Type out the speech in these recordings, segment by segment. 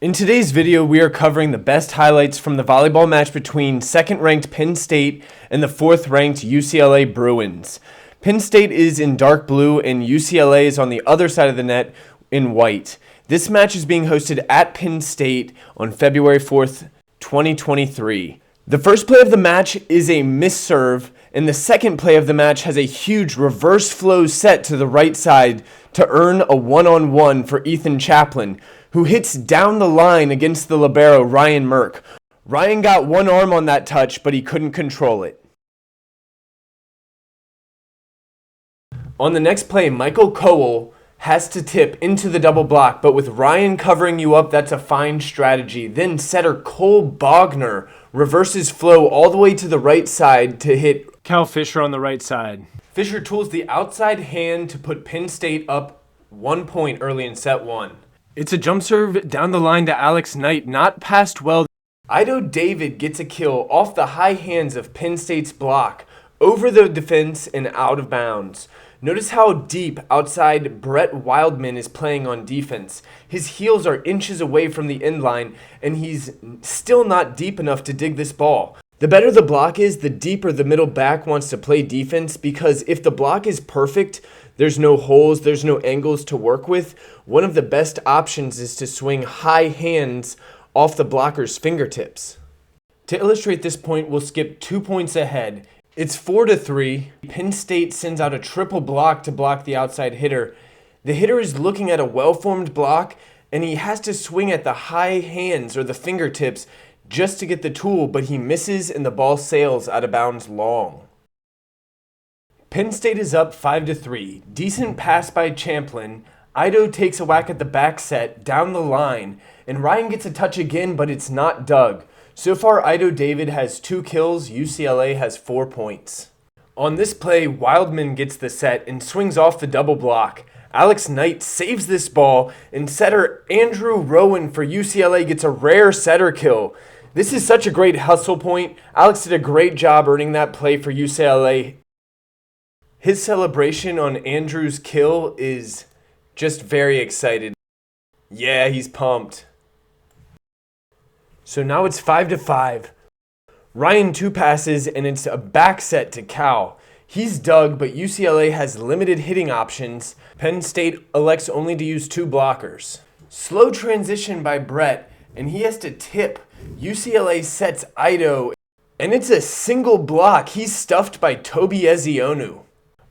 In today's video, we are covering the best highlights from the volleyball match between second-ranked Penn State and the fourth-ranked UCLA Bruins. Penn State is in dark blue and UCLA is on the other side of the net in white. This match is being hosted at Penn State on February 4th, 2023. The first play of the match is a missed serve, and the second play of the match has a huge reverse flow set to the right side to earn a one-on-one for Ethan Chaplin, who hits down the line against the libero Ryan Merck. Ryan got one arm on that touch, but he couldn't control it. On the next play, Michael Cowell has to tip into the double block, but with Ryan covering you up, that's a fine strategy. Then setter Cole Bogner reverses flow all the way to the right side to hit Cal Fisher on the right side. Fisher tools the outside hand to put Penn State up 1 point early in set one. It's a jump serve down the line to Alex Knight, not passed well. Ido David gets a kill off the high hands of Penn State's block, over the defense and out of bounds. Notice how deep outside Brett Wildman is playing on defense. His heels are inches away from the end line, and he's still not deep enough to dig this ball. The better the block is, the deeper the middle back wants to play defense, because if the block is perfect, there's no holes, there's no angles to work with. One of the best options is to swing high hands off the blocker's fingertips. To illustrate this point, we'll skip 2 points ahead. It's 4-3. Penn State sends out a triple block to block the outside hitter. The hitter is looking at a well-formed block, and he has to swing at the high hands or the fingertips just to get the tool, but he misses and the ball sails out of bounds long. Penn State is up 5-3. Decent pass by Champlin. Ido takes a whack at the back set down the line, and Ryan gets a touch again, but it's not dug. So far, Ido David has 2 kills, UCLA has 4 points. On this play, Wildman gets the set and swings off the double block. Alex Knight saves this ball, and setter Andrew Rowan for UCLA gets a rare setter kill. This is such a great hustle point. Alex did a great job earning that play for UCLA. His celebration on Andrew's kill is just very excited. Yeah, he's pumped. So now it's 5-5. Ryan 2 passes, and it's a back set to Cal. He's dug, but UCLA has limited hitting options. Penn State elects only to use 2 blockers. Slow transition by Brett, and he has to tip. UCLA sets Ido, and it's a single block. He's stuffed by Toby Ezeonu.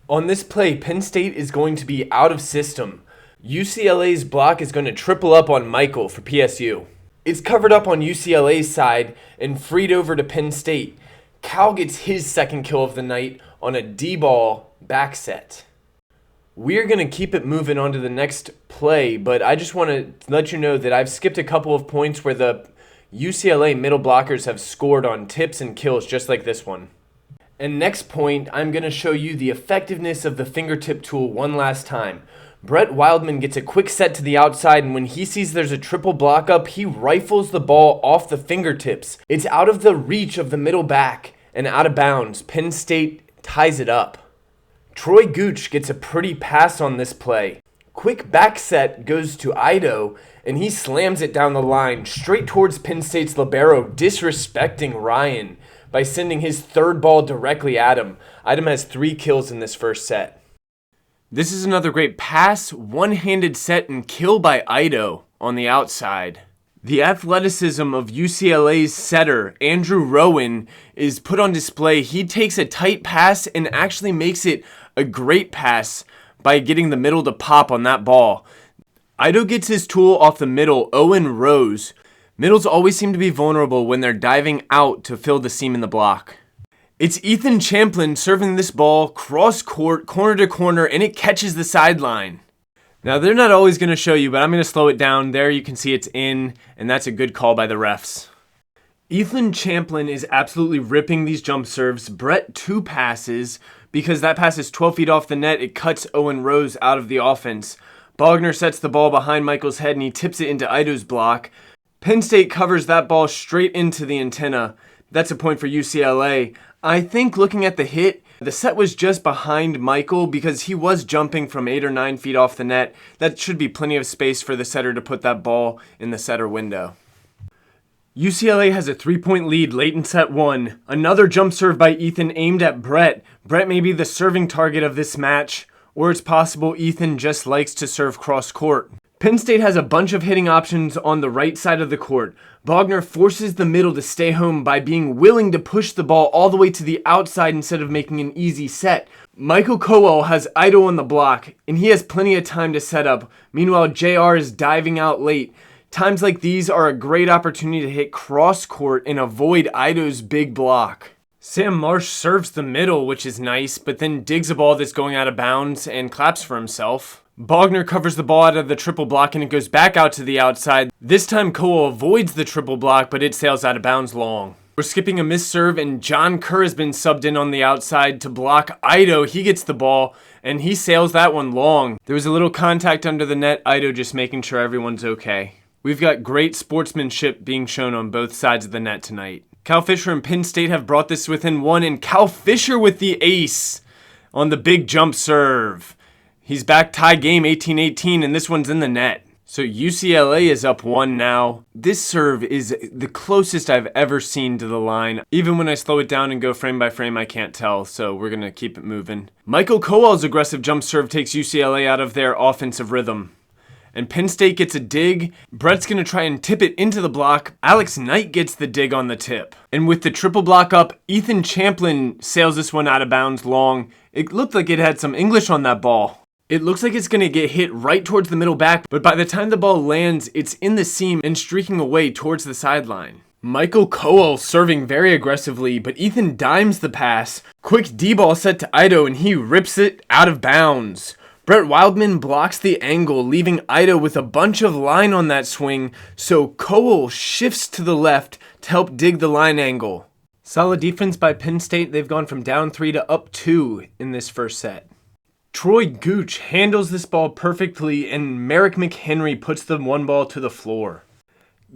On this play, Penn State is going to be out of system. UCLA's block is going to triple up on Michael for PSU. It's covered up on UCLA's side and freed over to Penn State. Cal gets his second kill of the night on a D-ball back set. We're going to keep it moving on to the next play, but I just want to let you know that I've skipped a couple of points where the UCLA middle blockers have scored on tips and kills just like this one. And next point, I'm going to show you the effectiveness of the fingertip tool one last time. Brett Wildman gets a quick set to the outside, and when he sees there's a triple block up, he rifles the ball off the fingertips. It's out of the reach of the middle back and out of bounds. Penn State ties it up. Troy Gooch gets a pretty pass on this play. Quick back set goes to Ido, and he slams it down the line straight towards Penn State's libero, disrespecting Ryan by sending his third ball directly at him. Ido has 3 kills in this first set. This is another great pass, one-handed set, and kill by Ido on the outside. The athleticism of UCLA's setter, Andrew Rowan, is put on display. He takes a tight pass and actually makes it a great pass by getting the middle to pop on that ball. Ido gets his tool off the middle, Owen Rose. Middles always seem to be vulnerable when they're diving out to fill the seam in the block. It's Ethan Chaplin serving this ball cross court, corner to corner, and it catches the sideline. Now, they're not always going to show you, but I'm going to slow it down. There you can see it's in, and that's a good call by the refs. Ethan Chaplin is absolutely ripping these jump serves. Brett 2 passes. Because that pass is 12 feet off the net, it cuts Owen Rose out of the offense. Bogner sets the ball behind Michael's head, and he tips it into Ido's block. Penn State covers that ball straight into the antenna. That's a point for UCLA. I think looking at the hit, The set was just behind Michael because he was jumping from 8 or 9 feet off the net. That should be plenty of space for the setter to put that ball in the setter window. UCLA has a 3-point lead late in set 1. Another jump serve by Ethan aimed at Brett. Brett may be the serving target of this match, or it's possible Ethan just likes to serve cross court. Penn State has a bunch of hitting options on the right side of the court. Bogner forces the middle to stay home by being willing to push the ball all the way to the outside instead of making an easy set. Michael Cowell has Ido on the block, and he has plenty of time to set up. Meanwhile, JR is diving out late. Times like these are a great opportunity to hit cross court and avoid Ido's big block. Sam Marsh serves the middle, which is nice, but then digs a ball that's going out of bounds and claps for himself. Bogner covers the ball out of the triple block and it goes back out to the outside. This time Cowell avoids the triple block, but it sails out of bounds long. We're skipping a missed serve and John Kerr has been subbed in on the outside to block Ido. He gets the ball and he sails that one long. There was a little contact under the net, Ido just making sure everyone's okay. We've got great sportsmanship being shown on both sides of the net tonight. Cal Fisher and Penn State have brought this within 1, and Cal Fisher with the ace on the big jump serve. He's back tie game 18-18, and this one's in the net. So UCLA is up 1 now. This serve is the closest I've ever seen to the line. Even when I slow it down and go frame by frame, I can't tell, so we're going to keep it moving. Michael Cowell's aggressive jump serve takes UCLA out of their offensive rhythm. And Penn State gets a dig. Brett's going to try and tip it into the block. Alex Knight gets the dig on the tip. And with the triple block up, Ethan Champlin sails this one out of bounds long. It looked like it had some English on that ball. It looks like it's going to get hit right towards the middle back, but by the time the ball lands, it's in the seam and streaking away towards the sideline. Michael Cowell serving very aggressively, but Ethan dimes the pass. Quick D-ball set to Ido, and he rips it out of bounds. Brett Wildman blocks the angle, leaving Ido with a bunch of line on that swing, so Cowell shifts to the left to help dig the line angle. Solid defense by Penn State. They've gone from down 3 to up 2 in this first set. Troy Gooch handles this ball perfectly, and Merrick McHenry puts the one ball to the floor.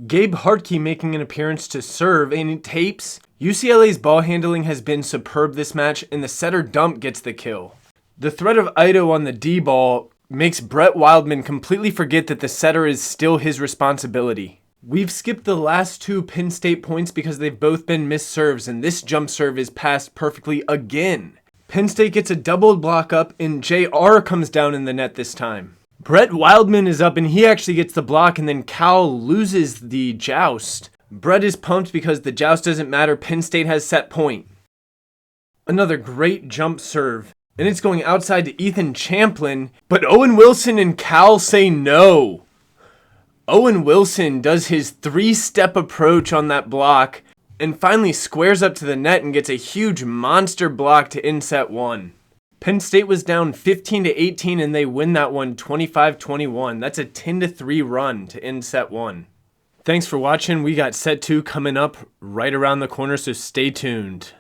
Gabe Hartke making an appearance to serve, and it tapes. UCLA's ball handling has been superb this match, and the setter dump gets the kill. The threat of Ido on the D-ball makes Brett Wildman completely forget that the setter is still his responsibility. We've skipped the last 2 Penn State points because they've both been missed serves, and this jump serve is passed perfectly again. Penn State gets a doubled block up, and JR comes down in the net this time. Brett Wildman is up, and he actually gets the block, and then Cal loses the joust. Brett is pumped because the joust doesn't matter. Penn State has set point. Another great jump serve. And it's going outside to Ethan Champlin, but Owen Wilson and Cal say no. Owen Wilson does his 3-step approach on that block and finally squares up to the net and gets a huge monster block to end set 1. Penn State was down 15-18 and they win that one 25-21. That's a 10-3 run to end set 1. Thanks for watching. We got set 2 coming up right around the corner, so stay tuned.